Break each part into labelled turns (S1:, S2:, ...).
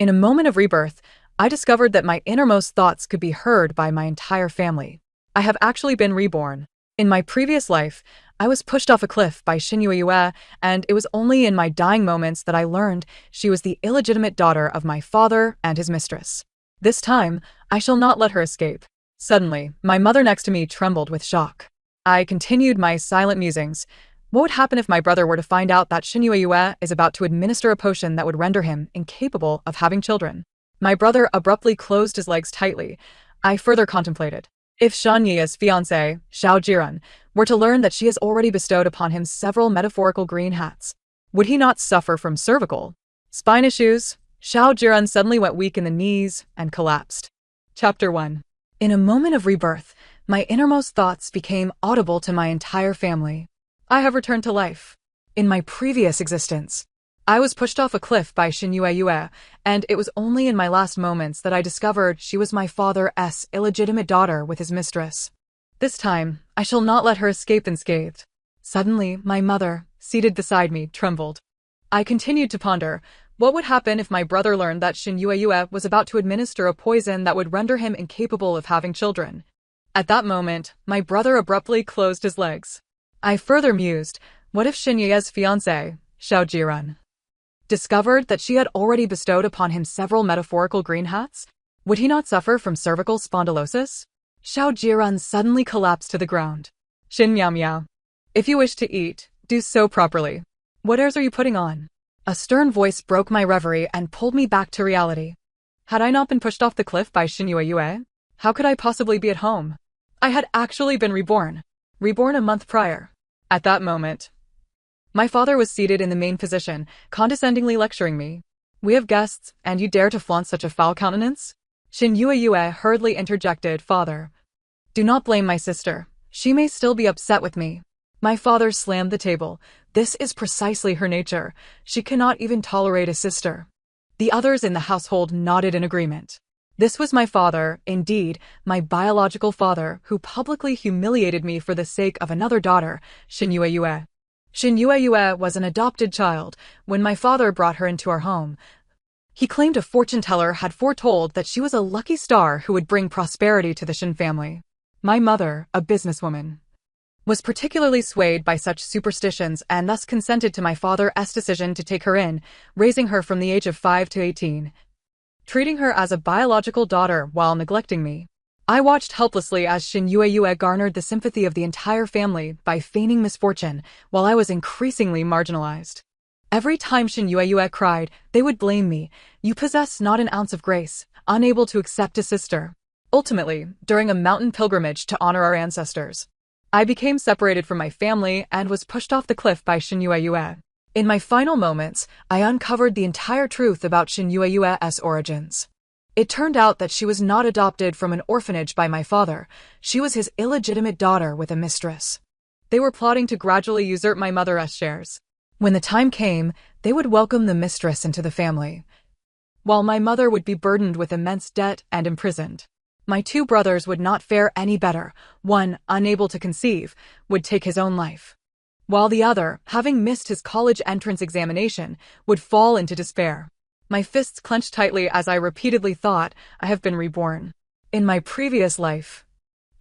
S1: In a moment of rebirth, I discovered that my innermost thoughts could be heard by my entire family. I have actually been reborn. In my previous life, I was pushed off a cliff by Yue, and it was only in my dying moments that I learned she was the illegitimate daughter of my father and his mistress. This time, I shall not let her escape. Suddenly, my mother next to me trembled with shock. I continued my silent musings. What would happen if my brother were to find out that Yue is about to administer a potion that would render him incapable of having children? My brother abruptly closed his legs tightly. I further contemplated. If Shanye's fiancé, Xiao Jiren, were to learn that she has already bestowed upon him several metaphorical green hats, would he not suffer from cervical spine issues? Xiao Jiren suddenly went weak in the knees and collapsed. Chapter 1. In a moment of rebirth, my innermost thoughts became audible to my entire family. I have returned to life. In my previous existence, I was pushed off a cliff by Yue, and it was only in my last moments that I discovered she was my father's illegitimate daughter with his mistress. This time, I shall not let her escape unscathed. Suddenly, my mother, seated beside me, trembled. I continued to ponder. What would happen if my brother learned that Yue was about to administer a poison that would render him incapable of having children? At that moment, my brother abruptly closed his legs. I further mused, what if Ye's fiancé, Xiao Jiren, discovered that she had already bestowed upon him several metaphorical green hats? Would he not suffer from cervical spondylosis? Xiao Jiren suddenly collapsed to the ground. Xin Miao Miao. If you wish to eat, do so properly. What airs are you putting on? A stern voice broke my reverie and pulled me back to reality. Had I not been pushed off the cliff by Yue, how could I possibly be at home? I had actually been reborn a month prior. At that moment, my father was seated in the main position, condescendingly lecturing me. We have guests, and you dare to flaunt such a foul countenance? Yue hurriedly interjected, Father, do not blame my sister. She may still be upset with me. My father slammed the table. This is precisely her nature. She cannot even tolerate a sister. The others in the household nodded in agreement. This was my father, indeed, my biological father, who publicly humiliated me for the sake of another daughter, Yue. Yue was an adopted child. When my father brought her into our home, he claimed a fortune teller had foretold that she was a lucky star who would bring prosperity to the Shin family. My mother, a businesswoman, was particularly swayed by such superstitions and thus consented to my father's decision to take her in, raising her from the age of 5 to 18, treating her as a biological daughter while neglecting me. I watched helplessly as Yue garnered the sympathy of the entire family by feigning misfortune, while I was increasingly marginalized. Every time Yue cried, they would blame me. You possess not an ounce of grace, unable to accept a sister. Ultimately, during a mountain pilgrimage to honor our ancestors, I became separated from my family and was pushed off the cliff by Yue. In my final moments, I uncovered the entire truth about Yue's origins. It turned out that she was not adopted from an orphanage by my father. She was his illegitimate daughter with a mistress. They were plotting to gradually usurp my mother's shares. When the time came, they would welcome the mistress into the family, while my mother would be burdened with immense debt and imprisoned. My two brothers would not fare any better. One, unable to conceive, would take his own life, while the other, having missed his college entrance examination, would fall into despair. My fists clenched tightly as I repeatedly thought, I have been reborn. In my previous life,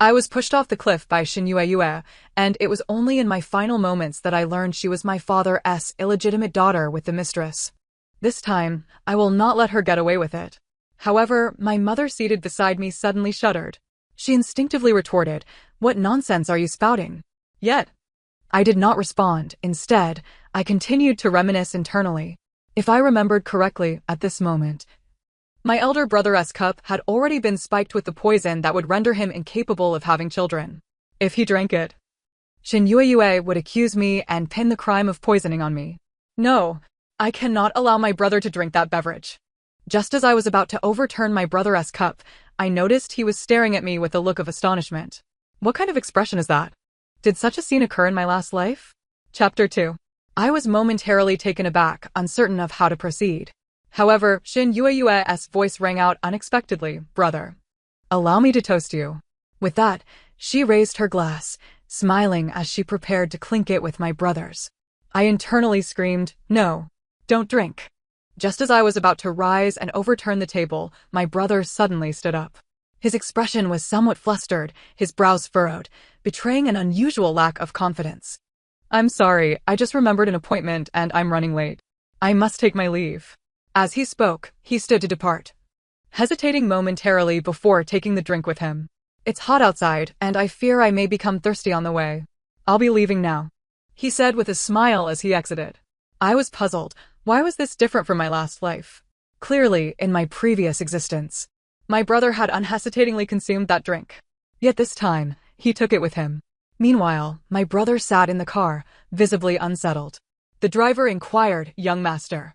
S1: I was pushed off the cliff by Yue, and it was only in my final moments that I learned she was my father's illegitimate daughter with the mistress. This time, I will not let her get away with it. However, my mother seated beside me suddenly shuddered. She instinctively retorted, What nonsense are you spouting? Yet, I did not respond. Instead, I continued to reminisce internally. If I remembered correctly, at this moment, my elder brother's cup had already been spiked with the poison that would render him incapable of having children. If he drank it, Yue would accuse me and pin the crime of poisoning on me. No, I cannot allow my brother to drink that beverage. Just as I was about to overturn my brother's cup, I noticed he was staring at me with a look of astonishment. What kind of expression is that? Did such a scene occur in my last life? Chapter 2. I was momentarily taken aback, uncertain of how to proceed. However, Yue's voice rang out unexpectedly, Brother, allow me to toast you. With that, she raised her glass, smiling as she prepared to clink it with my brother's. I internally screamed, No, don't drink. Just as I was about to rise and overturn the table, my brother suddenly stood up. His expression was somewhat flustered, his brows furrowed, betraying an unusual lack of confidence. "I'm sorry, I just remembered an appointment and I'm running late. I must take my leave." As he spoke, he stood to depart, hesitating momentarily before taking the drink with him. "It's hot outside, and I fear I may become thirsty on the way. I'll be leaving now," he said with a smile as he exited. I was puzzled. Why was this different from my last life? Clearly, in my previous existence, my brother had unhesitatingly consumed that drink. Yet this time, he took it with him. Meanwhile, my brother sat in the car, visibly unsettled. The driver inquired, "Young master,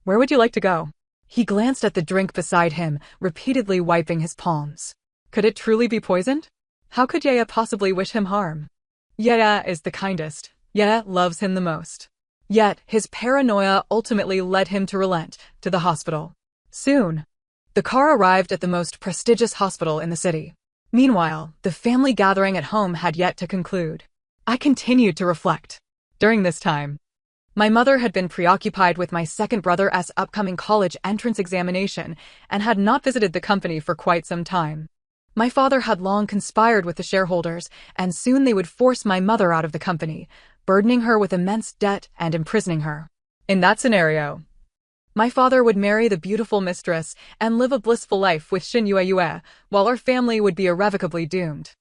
S1: where would you like to go?" He glanced at the drink beside him, repeatedly wiping his palms. Could it truly be poisoned? How could Yaya possibly wish him harm? Yaya is the kindest. Yaya loves him the most. Yet, his paranoia ultimately led him to relent, to the hospital. Soon, the car arrived at the most prestigious hospital in the city. Meanwhile, the family gathering at home had yet to conclude. I continued to reflect. During this time, my mother had been preoccupied with my second brother's upcoming college entrance examination and had not visited the company for quite some time. My father had long conspired with the shareholders, and soon they would force my mother out of the company, burdening her with immense debt and imprisoning her. In that scenario, my father would marry the beautiful mistress and live a blissful life with Shin Yue, while our family would be irrevocably doomed.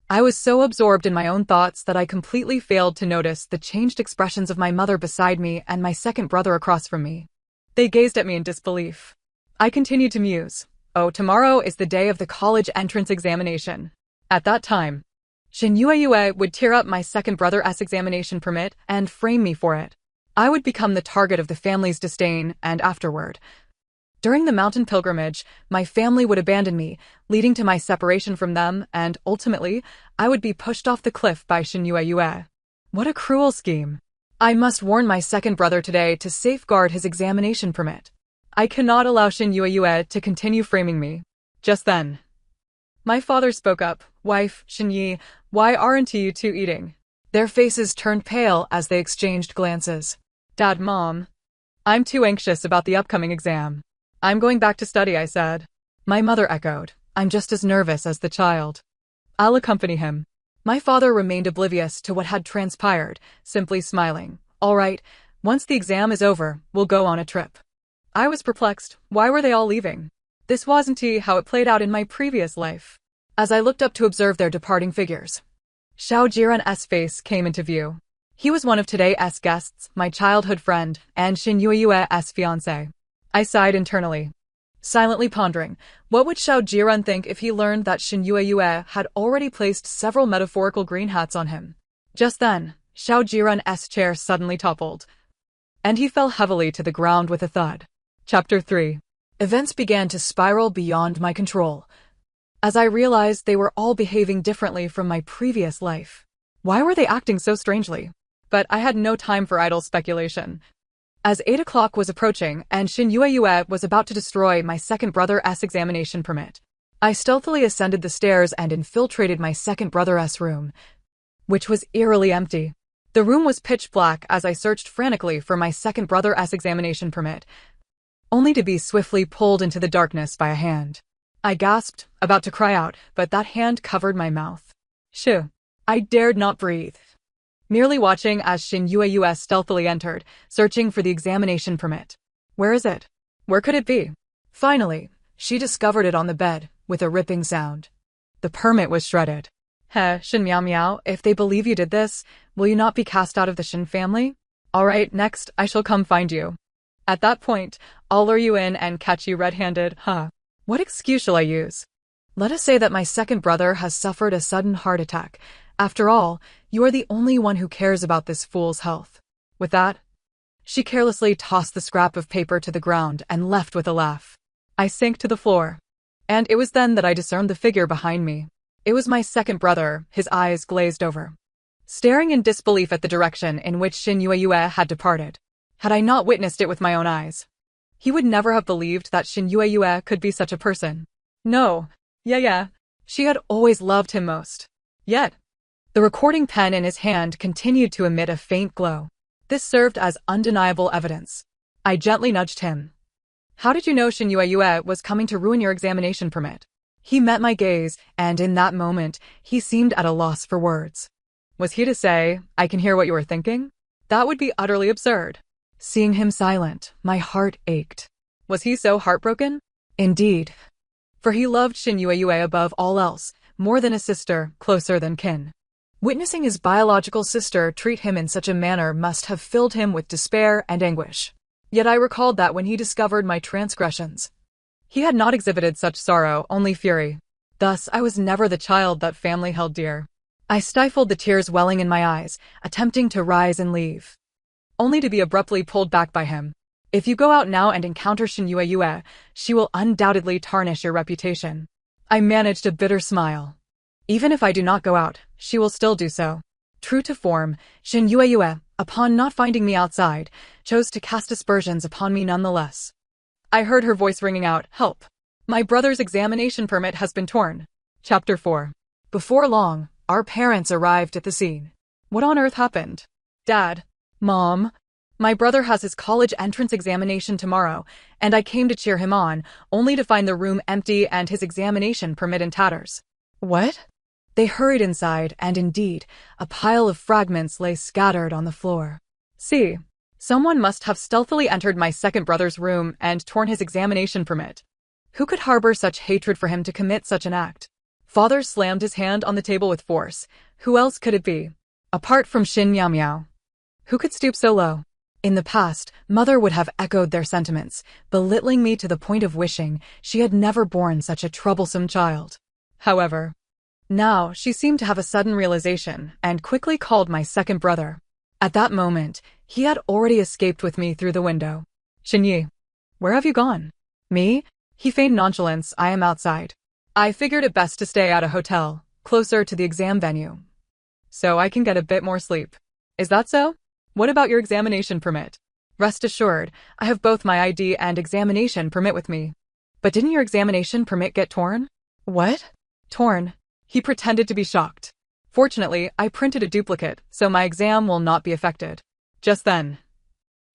S1: I was so absorbed in my own thoughts that I completely failed to notice the changed expressions of my mother beside me and my second brother across from me. They gazed at me in disbelief. I continued to muse. Oh, tomorrow is the day of the college entrance examination. At that time, Shin Yue would tear up my second brother's examination permit and frame me for it. I would become the target of the family's disdain, and afterward, during the mountain pilgrimage, my family would abandon me, leading to my separation from them, and ultimately, I would be pushed off the cliff by Shin Yue. What a cruel scheme. I must warn my second brother today to safeguard his examination permit. I cannot allow Shin Yue to continue framing me. Just then, my father spoke up. "Wife, Shin, why aren't you two eating?" Their faces turned pale as they exchanged glances. "Dad, Mom, I'm too anxious about the upcoming exam. I'm going back to study," I said. My mother echoed, "I'm just as nervous as the child. I'll accompany him." My father remained oblivious to what had transpired, simply smiling. "All right, once the exam is over, we'll go on a trip." I was perplexed. Why were they all leaving? This wasn't how it played out in my previous life. As I looked up to observe their departing figures, Xiao Jiran's face came into view. He was one of today's guests, my childhood friend, and Shin Yue's fiancé. I sighed internally, silently pondering, what would Xiao Jiran think if he learned that Shin Yue had already placed several metaphorical green hats on him? Just then, Xiao Jiran's chair suddenly toppled, and he fell heavily to the ground with a thud. Chapter 3. Events began to spiral beyond my control, as I realized they were all behaving differently from my previous life. Why were they acting so strangely? But I had no time for idle speculation. As 8 o'clock was approaching and Shin Yue was about to destroy my second brother's examination permit, I stealthily ascended the stairs and infiltrated my second brother's room, which was eerily empty. The room was pitch black as I searched frantically for my second brother's examination permit, only to be swiftly pulled into the darkness by a hand. I gasped, about to cry out, but that hand covered my mouth. Shoo! I dared not breathe, merely watching as Shin Yue stealthily entered, searching for the examination permit. Where is it? Where could it be? Finally, she discovered it on the bed, with a ripping sound. The permit was shredded. Shin Miao Miao, if they believe you did this, will you not be cast out of the Shin family? All right, next, I shall come find you. At that point, I'll lure you in and catch you red-handed, What excuse shall I use? Let us say that my second brother has suffered a sudden heart attack. After all, you are the only one who cares about this fool's health. With that, she carelessly tossed the scrap of paper to the ground and left with a laugh. I sank to the floor, and it was then that I discerned the figure behind me. It was my second brother, his eyes glazed over, staring in disbelief at the direction in which Shin Yue had departed. Had I not witnessed it with my own eyes, he would never have believed that Shin Yue could be such a person. No, yeah, she had always loved him most. Yet, the recording pen in his hand continued to emit a faint glow. This served as undeniable evidence. I gently nudged him. How did you know Shin Yue was coming to ruin your examination permit? He met my gaze, and in that moment, he seemed at a loss for words. Was he to say, I can hear what you are thinking? That would be utterly absurd. Seeing him silent, my heart ached. Was he so heartbroken? Indeed. For he loved Shin Yue above all else, more than a sister, closer than kin. Witnessing his biological sister treat him in such a manner must have filled him with despair and anguish. Yet I recalled that when he discovered my transgressions, he had not exhibited such sorrow, only fury. Thus, I was never the child that family held dear. I stifled the tears welling in my eyes, attempting to rise and leave, only to be abruptly pulled back by him. If you go out now and encounter Shin Yue, she will undoubtedly tarnish your reputation. I managed a bitter smile. Even if I do not go out, she will still do so. True to form, Shin Yue, upon not finding me outside, chose to cast aspersions upon me nonetheless. I heard her voice ringing out, help. My brother's examination permit has been torn. Chapter 4. Before long, our parents arrived at the scene. What on earth happened? Dad. Mom. My brother has his college entrance examination tomorrow, and I came to cheer him on, only to find the room empty and his examination permit in tatters. What? They hurried inside, and indeed, a pile of fragments lay scattered on the floor. See. Someone must have stealthily entered my second brother's room and torn his examination permit. Who could harbor such hatred for him to commit such an act? Father slammed his hand on the table with force. Who else could it be? Apart from Shin Miao. Who could stoop so low? In the past, Mother would have echoed their sentiments, belittling me to the point of wishing she had never borne such a troublesome child. However, now she seemed to have a sudden realization and quickly called my second brother. At that moment, he had already escaped with me through the window. Shinyi, where have you gone? Me? He feigned nonchalance. I am outside. I figured it best to stay at a hotel, closer to the exam venue, so I can get a bit more sleep. Is that so? What about your examination permit? Rest assured, I have both my ID and examination permit with me. But didn't your examination permit get torn? What? Torn? He pretended to be shocked. Fortunately, I printed a duplicate, so my exam will not be affected. Just then,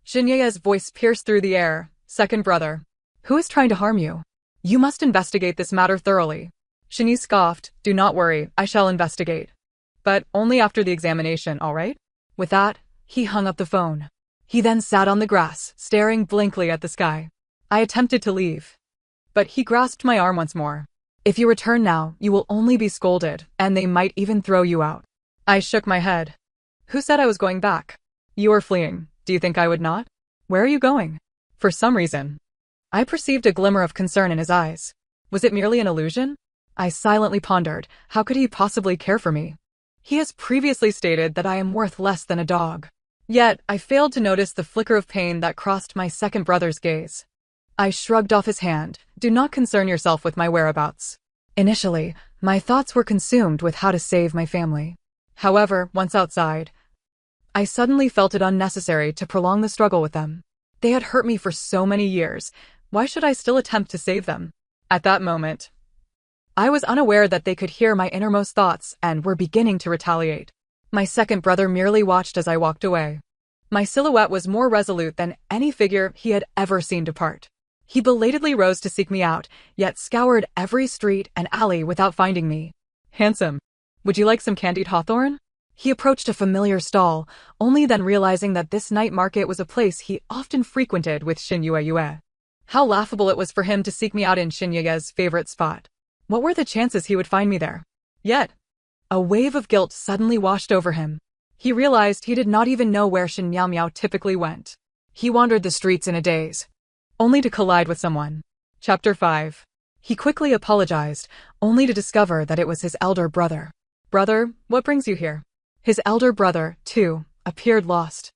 S1: Shinye's voice pierced through the air. Second brother. Who is trying to harm you? You must investigate this matter thoroughly. Shinyi scoffed. Do not worry, I shall investigate. But only after the examination, all right? With that, he hung up the phone. He then sat on the grass, staring blankly at the sky. I attempted to leave, but he grasped my arm once more. If you return now, you will only be scolded, and they might even throw you out. I shook my head. Who said I was going back? You are fleeing. Do you think I would not? Where are you going? For some reason, I perceived a glimmer of concern in his eyes. Was it merely an illusion? I silently pondered, how could he possibly care for me? He has previously stated that I am worth less than a dog. Yet, I failed to notice the flicker of pain that crossed my second brother's gaze. I shrugged off his hand. Do not concern yourself with my whereabouts. Initially, my thoughts were consumed with how to save my family. However, once outside, I suddenly felt it unnecessary to prolong the struggle with them. They had hurt me for so many years. Why should I still attempt to save them? At that moment, I was unaware that they could hear my innermost thoughts and were beginning to retaliate. My second brother merely watched as I walked away. My silhouette was more resolute than any figure he had ever seen depart. He belatedly rose to seek me out, yet scoured every street and alley without finding me. Handsome. Would you like some candied hawthorn? He approached a familiar stall, only then realizing that this night market was a place he often frequented with Shin Yue. How laughable it was for him to seek me out in Shin Yue's favorite spot. What were the chances he would find me there? Yet, a wave of guilt suddenly washed over him. He realized he did not even know where Shin Miao typically went. He wandered the streets in a daze, only to collide with someone. Chapter 5. He quickly apologized, only to discover that it was his elder brother. Brother, what brings you here? His elder brother, too, appeared lost,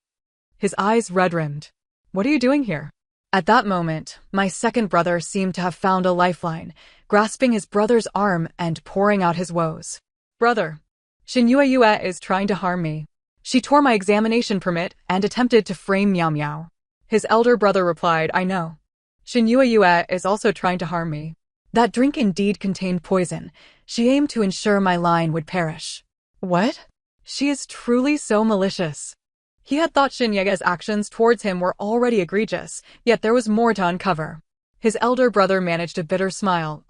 S1: his eyes red-rimmed. What are you doing here? At that moment, my second brother seemed to have found a lifeline, grasping his brother's arm and pouring out his woes. Brother, Shin Yue is trying to harm me. She tore my examination permit and attempted to frame Miao Miao. His elder brother replied, I know. Shin Yue is also trying to harm me. That drink indeed contained poison. She aimed to ensure my line would perish. What? She is truly so malicious. He had thought Shin Yege's actions towards him were already egregious, yet there was more to uncover. His elder brother managed a bitter smile.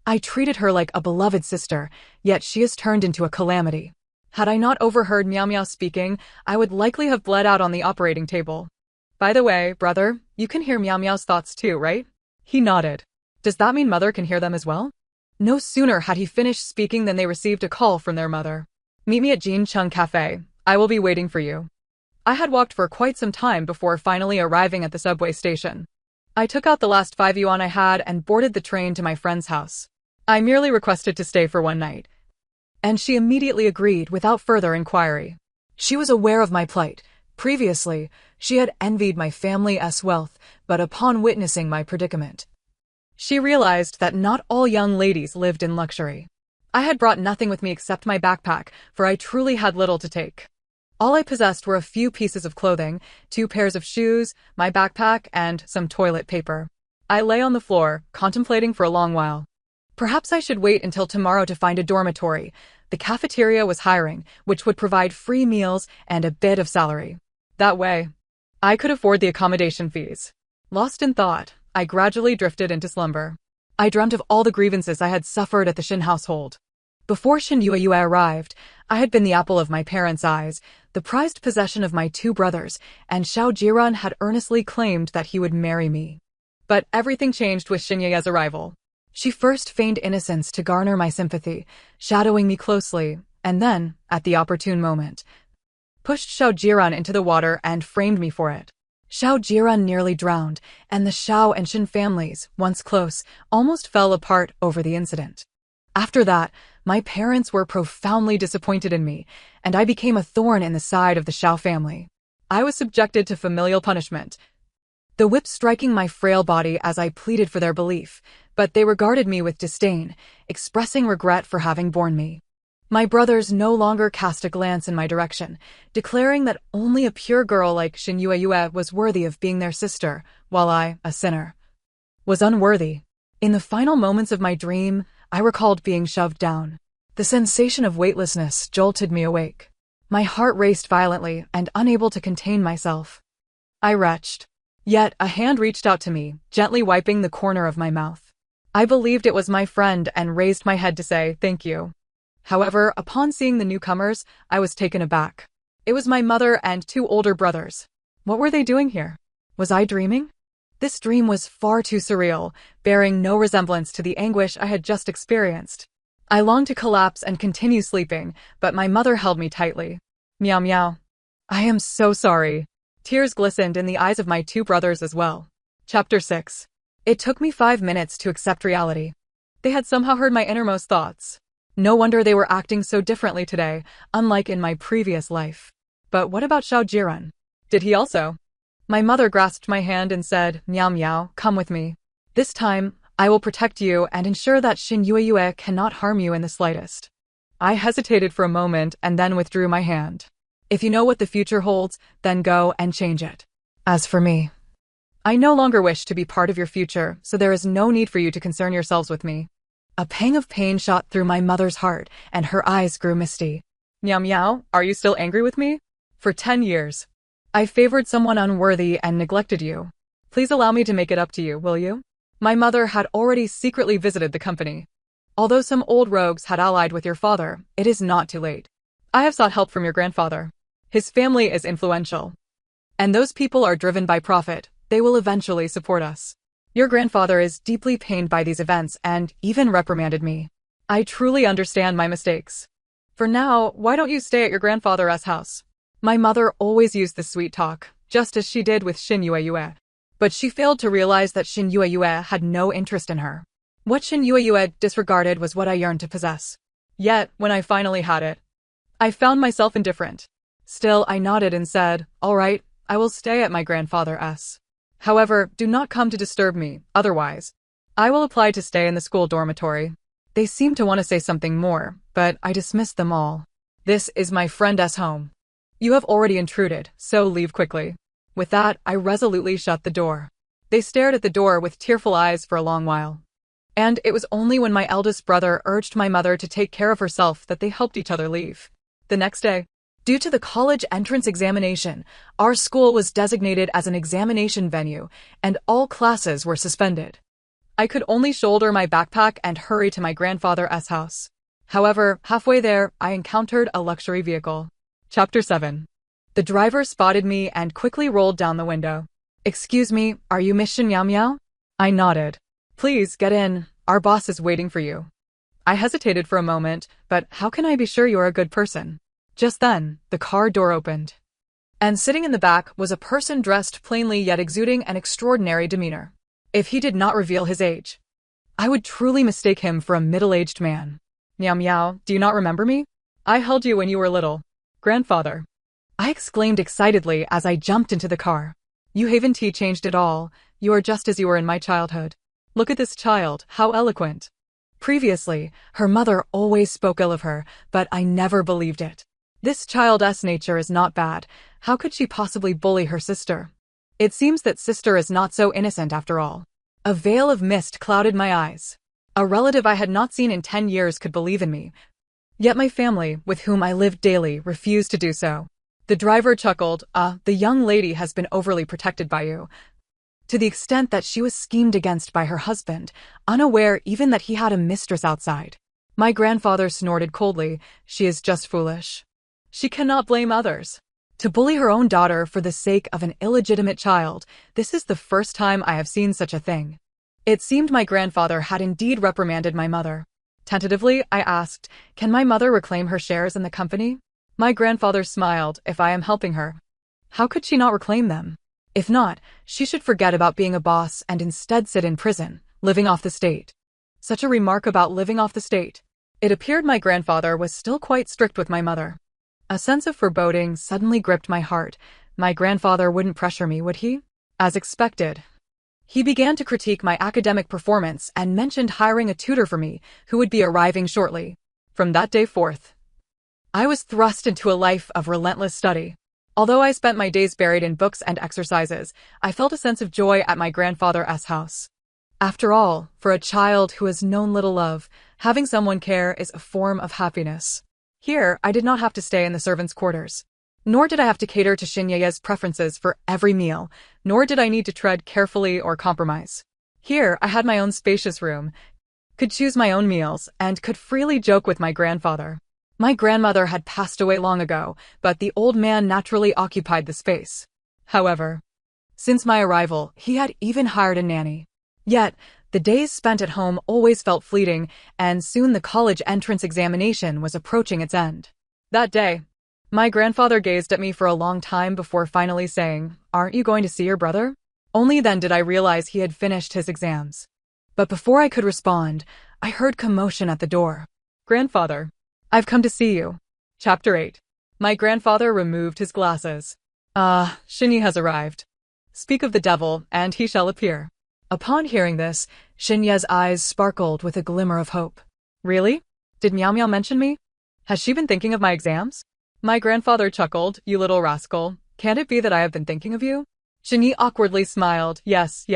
S1: I treated her like a beloved sister, yet she has turned into a calamity. Had I not overheard Meow Meow speaking, I would likely have bled out on the operating table. By the way, brother, you can hear Meow Meow's thoughts too, right? He nodded. Does that mean mother can hear them as well? No sooner had he finished speaking than they received a call from their mother. Meet me at Jin Chung Cafe. I will be waiting for you. I had walked for quite some time before finally arriving at the subway station. I took out the last 5 yuan I had and boarded the train to my friend's house. I merely requested to stay for one night, and she immediately agreed without further inquiry. She was aware of my plight. Previously, she had envied my family's wealth, but upon witnessing my predicament, she realized that not all young ladies lived in luxury. I had brought nothing with me except my backpack, for I truly had little to take. All I possessed were a few pieces of clothing, 2 pairs of shoes, my backpack, and some toilet paper. I lay on the floor, contemplating for a long while. Perhaps I should wait until tomorrow to find a dormitory. The cafeteria was hiring, which would provide free meals and a bit of salary. That way, I could afford the accommodation fees. Lost in thought, I gradually drifted into slumber. I dreamt of all the grievances I had suffered at the Shin household. Before Shin Yue arrived, I had been the apple of my parents' eyes, the prized possession of my 2 brothers, and Xiao Jiran had earnestly claimed that he would marry me. But everything changed with Shin Yue's arrival. She first feigned innocence to garner my sympathy, shadowing me closely, and then, at the opportune moment, pushed Xiao Jiran into the water and framed me for it. Xiao Jiran nearly drowned, and the Xiao and Shin families, once close, almost fell apart over the incident. After that, my parents were profoundly disappointed in me, and I became a thorn in the side of the Xiao family. I was subjected to familial punishment, the whip striking my frail body as I pleaded for their belief, but they regarded me with disdain, expressing regret for having borne me. My brothers no longer cast a glance in my direction, declaring that only a pure girl like Shin Yue was worthy of being their sister, while I, a sinner, was unworthy. In the final moments of my dream, I recalled being shoved down. The sensation of weightlessness jolted me awake. My heart raced violently and unable to contain myself. I retched. Yet a hand reached out to me, gently wiping the corner of my mouth. I believed it was my friend and raised my head to say thank you. However, upon seeing the newcomers, I was taken aback. It was my mother and 2 older brothers. What were they doing here? Was I dreaming? This dream was far too surreal, bearing no resemblance to the anguish I had just experienced. I longed to collapse and continue sleeping, but my mother held me tightly. Meow meow. I am so sorry. Tears glistened in the eyes of my 2 brothers as well. Chapter 6. It took me 5 minutes to accept reality. They had somehow heard my innermost thoughts. No wonder they were acting so differently today, unlike in my previous life. But what about Xiao Jiran? Did he also? My mother grasped my hand and said, Meow meow, come with me. This time, I will protect you and ensure that Shin Yue cannot harm you in the slightest. I hesitated for a moment and then withdrew my hand. If you know what the future holds, then go and change it. As for me, I no longer wish to be part of your future, so there is no need for you to concern yourselves with me. A pang of pain shot through my mother's heart, and her eyes grew misty. Meow meow, are you still angry with me? For 10 years, I favored someone unworthy and neglected you. Please allow me to make it up to you, will you? My mother had already secretly visited the company. Although some old rogues had allied with your father, it is not too late. I have sought help from your grandfather. His family is influential, and those people are driven by profit. They will eventually support us. Your grandfather is deeply pained by these events and even reprimanded me. I truly understand my mistakes. For now, why don't you stay at your grandfather's house? My mother always used the sweet talk, just as she did with Shin Yue. But she failed to realize that Shin Yue had no interest in her. What Shin Yue disregarded was what I yearned to possess. Yet, when I finally had it, I found myself indifferent. Still, I nodded and said, all right, I will stay at my grandfather's. However, do not come to disturb me, otherwise, I will apply to stay in the school dormitory. They seemed to want to say something more, but I dismissed them all. This is my friend's home. You have already intruded, so leave quickly. With that, I resolutely shut the door. They stared at the door with tearful eyes for a long while. And it was only when my eldest brother urged my mother to take care of herself that they helped each other leave. The next day, Due to the college entrance examination, our school was designated as an examination venue, and all classes were suspended. I could only shoulder my backpack and hurry to my grandfather's house. However, halfway there, I encountered a luxury vehicle. Chapter 7. The driver spotted me and quickly rolled down the window. "Excuse me, are you Miss Shin Miao Miao?" I nodded. "Please, get in. Our boss is waiting for you." I hesitated for a moment, but how can I be sure you're a good person? Just then, the car door opened. And sitting in the back was a person dressed plainly yet exuding an extraordinary demeanor. If he did not reveal his age, I would truly mistake him for a middle-aged man. "Miao Miao, do you not remember me? I held you when you were little." "Grandfather," I exclaimed excitedly as I jumped into the car. "You haven't changed at all. You are just as you were in my childhood. Look at this child, how eloquent." Previously, her mother always spoke ill of her, but I never believed it. This child's nature is not bad. How could she possibly bully her sister? It seems that sister is not so innocent after all. A veil of mist clouded my eyes. A relative I had not seen in 10 years could believe in me. Yet my family, with whom I lived daily, refused to do so. The driver chuckled. The young lady has been overly protected by you, to the extent that she was schemed against by her husband, unaware even that he had a mistress outside." My grandfather snorted coldly. "She is just foolish. She cannot blame others. To bully her own daughter for the sake of an illegitimate child, this is the first time I have seen such a thing." It seemed my grandfather had indeed reprimanded my mother. Tentatively, I asked, "Can my mother reclaim her shares in the company?" My grandfather smiled. "If I am helping her, how could she not reclaim them? If not, she should forget about being a boss and instead sit in prison, living off the state." Such a remark about living off the state. It appeared my grandfather was still quite strict with my mother. A sense of foreboding suddenly gripped my heart. My grandfather wouldn't pressure me, would he? As expected, he began to critique my academic performance and mentioned hiring a tutor for me, who would be arriving shortly. From that day forth, I was thrust into a life of relentless study. Although I spent my days buried in books and exercises, I felt a sense of joy at my grandfather's house. After all, for a child who has known little love, having someone care is a form of happiness. Here, I did not have to stay in the servants' quarters. Nor did I have to cater to Shinya's preferences for every meal, nor did I need to tread carefully or compromise. Here, I had my own spacious room, could choose my own meals, and could freely joke with my grandfather. My grandmother had passed away long ago, but the old man naturally occupied the space. However, since my arrival, he had even hired a nanny. Yet, the days spent at home always felt fleeting, and soon the college entrance examination was approaching its end. That day, my grandfather gazed at me for a long time before finally saying, "Aren't you going to see your brother?" Only then did I realize he had finished his exams. But before I could respond, I heard commotion at the door. "Grandfather, I've come to see you." Chapter 8. My grandfather removed his glasses. Shinyi has arrived. Speak of the devil, and he shall appear." Upon hearing this, Shinya's eyes sparkled with a glimmer of hope. "Really? Did Miao Miao mention me? Has she been thinking of my exams?" My grandfather chuckled. "You little rascal. Can't it be that I have been thinking of you?" Shinyi awkwardly smiled. Yes.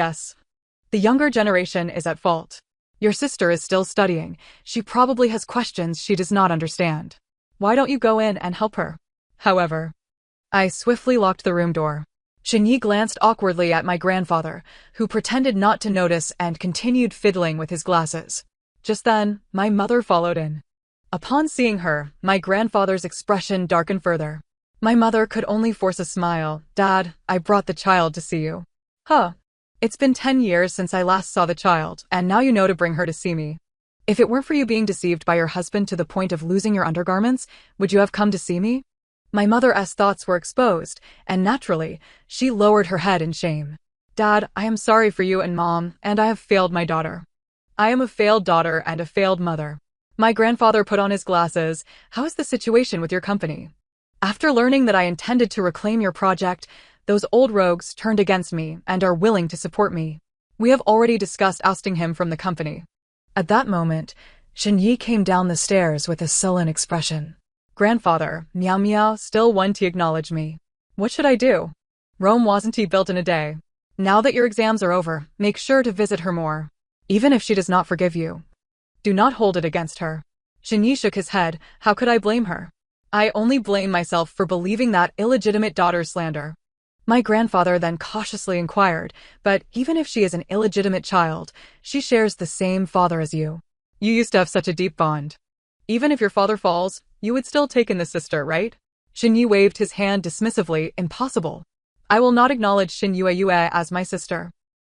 S1: The younger generation is at fault. Your sister is still studying. She probably has questions she does not understand. Why don't you go in and help her?" However, I swiftly locked the room door. Shinyi glanced awkwardly at my grandfather, who pretended not to notice and continued fiddling with his glasses. Just then, my mother followed in. Upon seeing her, my grandfather's expression darkened further. My mother could only force a smile. "Dad, I brought the child to see you." "Huh. It's been 10 years since I last saw the child, and now you know to bring her to see me. If it weren't for you being deceived by your husband to the point of losing your undergarments, would you have come to see me?" My mother's thoughts were exposed, and naturally, she lowered her head in shame. "Dad, I am sorry for you and Mom, and I have failed my daughter. I am a failed daughter and a failed mother." My grandfather put on his glasses. "How is the situation with your company? After learning that I intended to reclaim your project, those old rogues turned against me and are willing to support me. We have already discussed ousting him from the company." At that moment, Shinyi came down the stairs with a sullen expression. "Grandfather, Miao Miao still won't acknowledge me. What should I do? Rome wasn't built in a day. Now that your exams are over, make sure to visit her more. Even if she does not forgive you, do not hold it against her." Shinyi shook his head. "How could I blame her? I only blame myself for believing that illegitimate daughter's slander. My grandfather then cautiously inquired, but even if she is an illegitimate child, she shares the same father as you. You used to have such a deep bond. Even if your father falls, you would still take in the sister, right? Shinyu waved his hand dismissively. Impossible. I will not acknowledge Shinyu as my sister.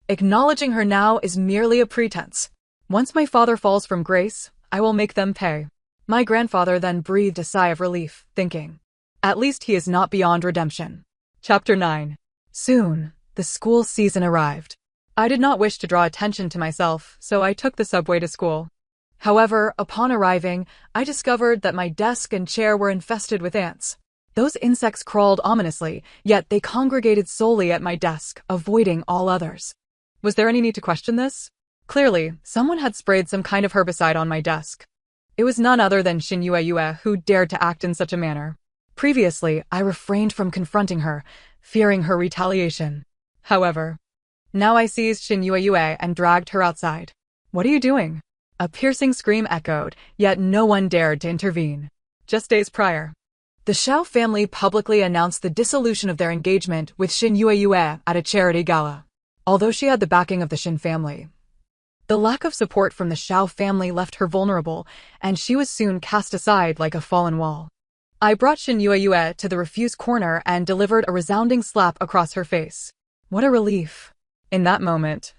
S1: Acknowledging her now is merely a pretense. Once my father falls from grace, I will make them pay. My grandfather then breathed a sigh of relief, thinking, at least he is not beyond redemption. Chapter 9. Soon, the school season arrived. I did not wish to draw attention to myself, so I took the subway to school. However, upon arriving, I discovered that my desk and chair were infested with ants. Those insects crawled ominously, yet they congregated solely at my desk, avoiding all others. Was there any need to question this? Clearly, someone had sprayed some kind of herbicide on my desk. It was none other than Shinyu who dared to act in such a manner. Previously, I refrained from confronting her, fearing her retaliation. However, now I seized Shinyu and dragged her outside. What are you doing? A piercing scream echoed, yet no one dared to intervene. Just days prior, the Xiao family publicly announced the dissolution of their engagement with Shinyu at a charity gala. Although she had the backing of the Shin family, the lack of support from the Xiao family left her vulnerable, and she was soon cast aside like a fallen wall. I brought Shinyu to the refuse corner and delivered a resounding slap across her face. What a relief. In that moment,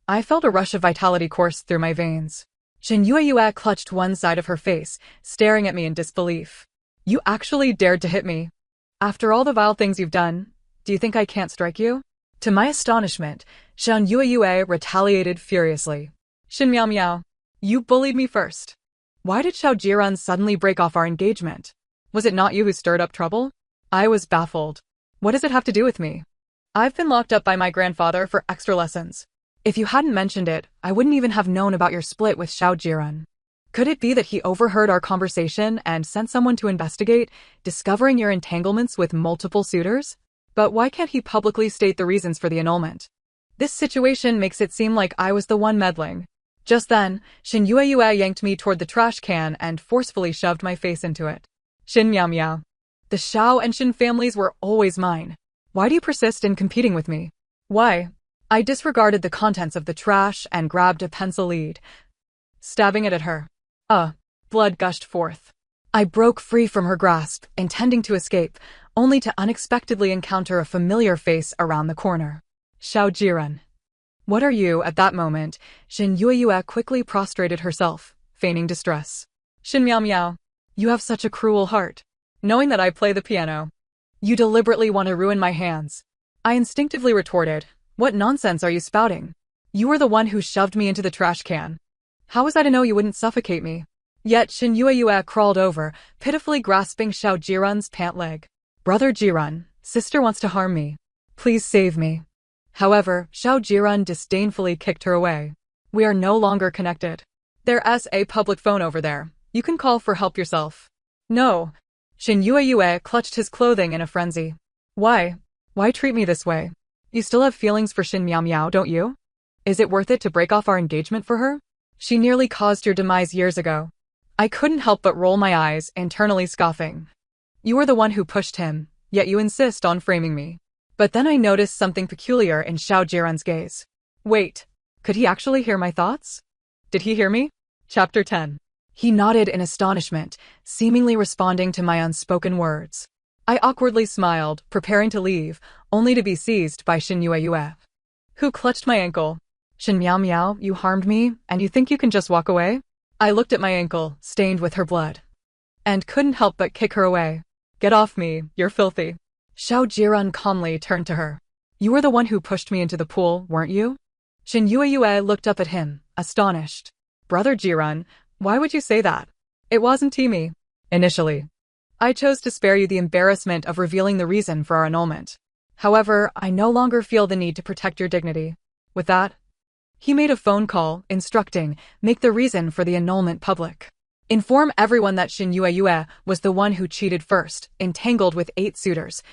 S1: I felt a rush of vitality course through my veins. Shinyu clutched one side of her face, staring at me in disbelief. You actually dared to hit me. After all the vile things you've done, do you think I can't strike you? To my astonishment, Shinyu retaliated furiously. Shin Miao Miao, you bullied me first. Why did Xiao Jiran suddenly break off our engagement? Was it not you who stirred up trouble? I was baffled. What does it have to do with me? I've been locked up by my grandfather for extra lessons. If you hadn't mentioned it, I wouldn't even have known about your split with Xiao Jiran. Could it be that he overheard our conversation and sent someone to investigate, discovering your entanglements with multiple suitors? But why can't he publicly state the reasons for the annulment? This situation makes it seem like I was the one meddling. Just then, Shinyu yanked me toward the trash can and forcefully shoved my face into it. Shin Miao Miao. The Xiao and Shin families were always mine. Why do you persist in competing with me? Why? I disregarded the contents of the trash and grabbed a pencil lead, stabbing it at her. Blood gushed forth. I broke free from her grasp, intending to escape, only to unexpectedly encounter a familiar face around the corner. Xiao Jiran. What are you? At that moment, Shinyu quickly prostrated herself, feigning distress. Shin Miao Miao, you have such a cruel heart. Knowing that I play the piano, you deliberately want to ruin my hands. I instinctively retorted, what nonsense are you spouting? You were the one who shoved me into the trash can. How was I to know you wouldn't suffocate me? Yet Shinyu crawled over, pitifully grasping Xiao Jiran's pant leg. Brother Jiran, sister wants to harm me. Please save me. However, Xiao Jiran disdainfully kicked her away. We are no longer connected. There's a public phone over there. You can call for help yourself. No. Shinyu clutched his clothing in a frenzy. Why? Why treat me this way? You still have feelings for Shin Miao Miao, don't you? Is it worth it to break off our engagement for her? She nearly caused your demise years ago. I couldn't help but roll my eyes, internally scoffing. You were the one who pushed him, yet you insist on framing me. But then I noticed something peculiar in Xiao Jiran's gaze. Wait, could he actually hear my thoughts? Did he hear me? Chapter 10. He nodded in astonishment, seemingly responding to my unspoken words. I awkwardly smiled, preparing to leave, only to be seized by Shinyu, who clutched my ankle. Shin Miao Miao, you harmed me, and you think you can just walk away? I looked at my ankle, stained with her blood, and couldn't help but kick her away. Get off me, you're filthy. Xiao Jiran calmly turned to her. You were the one who pushed me into the pool, weren't you? Shinyu looked up at him, astonished. Brother Jiran, why would you say that? It wasn't me. Initially, I chose to spare you the embarrassment of revealing the reason for our annulment. However, I no longer feel the need to protect your dignity. With that, he made a phone call, instructing, make the reason for the annulment public. Inform everyone that Shinyu was the one who cheated first, entangled with 8 suitors,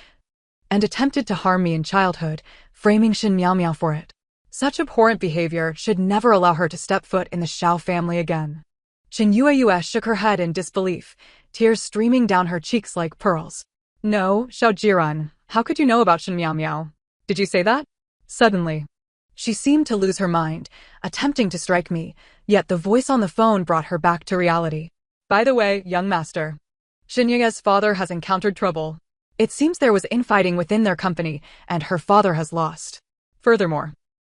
S1: and attempted to harm me in childhood, framing Shin Miao Miao for it. Such abhorrent behavior should never allow her to step foot in the Xiao family again. Shinyu shook her head in disbelief, tears streaming down her cheeks like pearls. No, Xiaojiran, how could you know about Shen Miao Miao? Did you say that? Suddenly, she seemed to lose her mind, attempting to strike me, yet the voice on the phone brought her back to reality. By the way, young master, Shen Yue's father has encountered trouble. It seems there was infighting within their company, and her father has lost. Furthermore,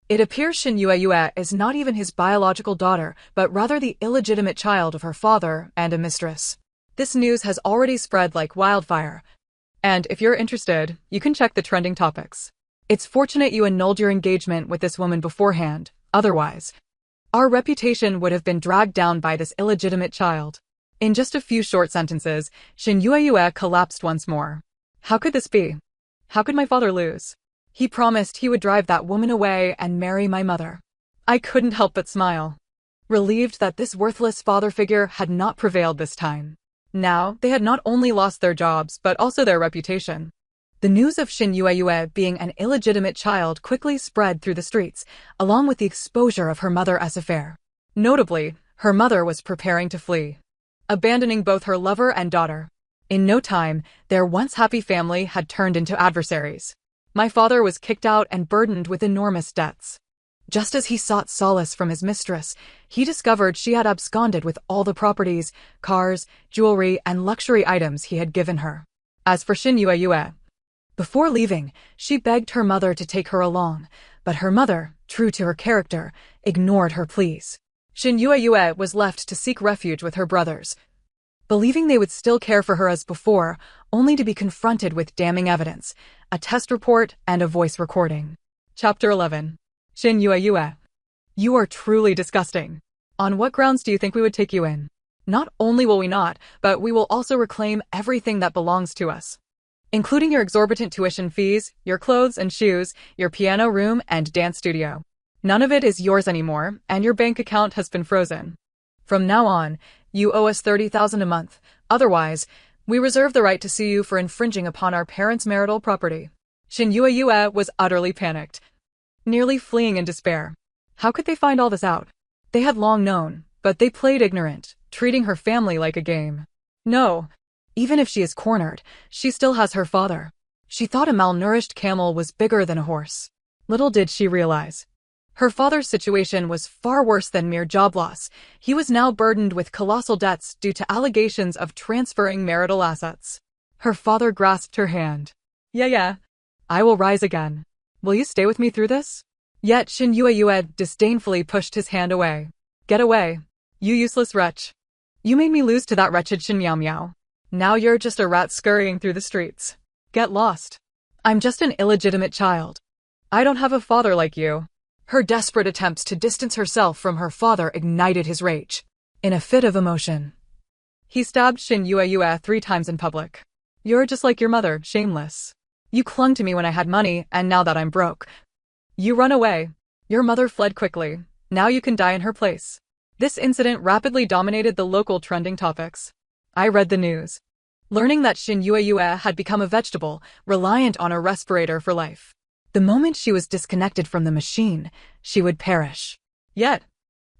S1: it appears Shen Yue is not even his biological daughter, but rather the illegitimate child of her father and a mistress. This news has already spread like wildfire. And if you're interested, you can check the trending topics. It's fortunate you annulled your engagement with this woman beforehand, otherwise, our reputation would have been dragged down by this illegitimate child. In just a few short sentences, Shen Yue collapsed once more. How could this be? How could my father lose? He promised he would drive that woman away and marry my mother. I couldn't help but smile, relieved that this worthless father figure had not prevailed this time. Now, they had not only lost their jobs, but also their reputation. The news of Shen Yue being an illegitimate child quickly spread through the streets, along with the exposure of her mother as affair. Notably, her mother was preparing to flee, abandoning both her lover and daughter. In no time, their once happy family had turned into adversaries. My father was kicked out and burdened with enormous debts. Just as he sought solace from his mistress, he discovered she had absconded with all the properties, cars, jewelry, and luxury items he had given her. As for Shen Yue, before leaving, she begged her mother to take her along, but her mother, true to her character, ignored her pleas. Shen Yue was left to seek refuge with her brothers, believing they would still care for her as before, only to be confronted with damning evidence, a test report, and a voice recording. Chapter 11. Shen Yue. You are truly disgusting. On what grounds do you think we would take you in? Not only will we not, but we will also reclaim everything that belongs to us, including your exorbitant tuition fees, your clothes and shoes, your piano room and dance studio. None of it is yours anymore, and your bank account has been frozen. From now on, you owe us 30,000 a month. Otherwise, we reserve the right to sue you for infringing upon our parents' marital property. Shen Yue was utterly panicked, nearly fleeing in despair. How could they find all this out? They had long known, but they played ignorant, treating her family like a game. No, even if she is cornered, she still has her father. She thought a malnourished camel was bigger than a horse. Little did she realize, her father's situation was far worse than mere job loss. He was now burdened with colossal debts due to allegations of transferring marital assets. Her father grasped her hand. Yeah, I will rise again. Will you stay with me through this? Yet Shen Yue disdainfully pushed his hand away. Get away, you useless wretch. You made me lose to that wretched Shen Miao Miao. Now you're just a rat scurrying through the streets. Get lost. I'm just an illegitimate child. I don't have a father like you. Her desperate attempts to distance herself from her father ignited his rage. In a fit of emotion, he stabbed Shen Yue 3 times in public. You're just like your mother, shameless. You clung to me when I had money, and now that I'm broke, you run away. Your mother fled quickly. Now you can die in her place. This incident rapidly dominated the local trending topics. I read the news, learning that Shen Yue had become a vegetable, reliant on a respirator for life. The moment she was disconnected from the machine, she would perish. Yet,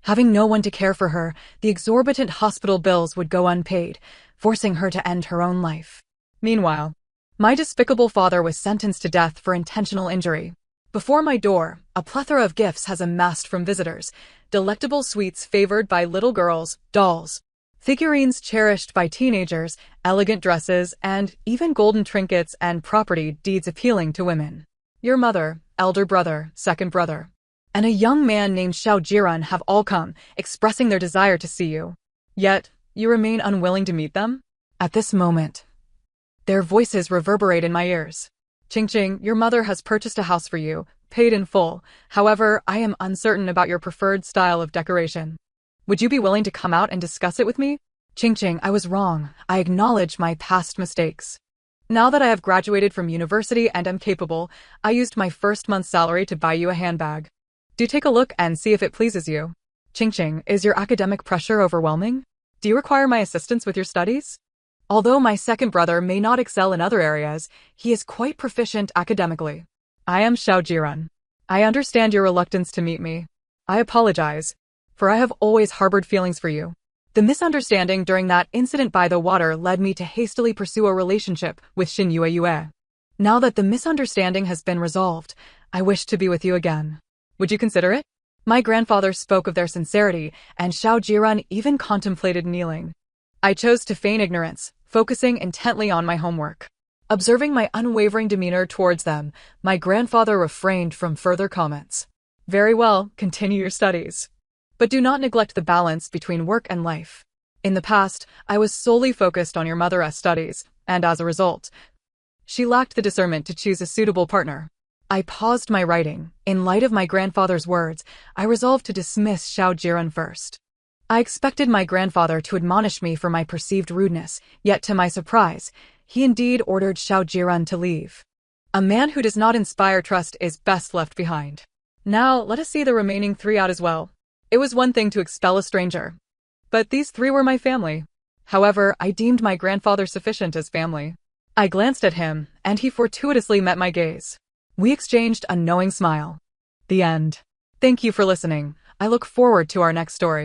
S1: having no one to care for her, the exorbitant hospital bills would go unpaid, forcing her to end her own life. Meanwhile, my despicable father was sentenced to death for intentional injury. Before my door, a plethora of gifts has amassed from visitors, delectable sweets favored by little girls, dolls, figurines cherished by teenagers, elegant dresses, and even golden trinkets and property deeds appealing to women. Your mother, elder brother, second brother, and a young man named Xiaojiran have all come, expressing their desire to see you. Yet, you remain unwilling to meet them? At this moment, their voices reverberate in my ears. Qingqing, your mother has purchased a house for you, paid in full. However, I am uncertain about your preferred style of decoration. Would you be willing to come out and discuss it with me? Qingqing, I was wrong. I acknowledge my past mistakes. Now that I have graduated from university and am capable, I used my first month's salary to buy you a handbag. Do take a look and see if it pleases you. Qingqing, is your academic pressure overwhelming? Do you require my assistance with your studies? Although my second brother may not excel in other areas, he is quite proficient academically. I am Xiaojiran. I understand your reluctance to meet me. I apologize, for I have always harbored feelings for you. The misunderstanding during that incident by the water led me to hastily pursue a relationship with Yue. Now that the misunderstanding has been resolved, I wish to be with you again. Would you consider it? My grandfather spoke of their sincerity, and Xiao Jiren even contemplated kneeling. I chose to feign ignorance, focusing intently on my homework. Observing my unwavering demeanor towards them, my grandfather refrained from further comments. Very well, continue your studies. But do not neglect the balance between work and life. In the past, I was solely focused on your mother's studies, and as a result, she lacked the discernment to choose a suitable partner. I paused my writing. In light of my grandfather's words, I resolved to dismiss Xiao Jiren first. I expected my grandfather to admonish me for my perceived rudeness, yet to my surprise, he indeed ordered Xiao Jiren to leave. A man who does not inspire trust is best left behind. Now, let us see the remaining 3 out as well. It was one thing to expel a stranger, but these 3 were my family. However, I deemed my grandfather sufficient as family. I glanced at him, and he fortuitously met my gaze. We exchanged a knowing smile. The end. Thank you for listening. I look forward to our next story.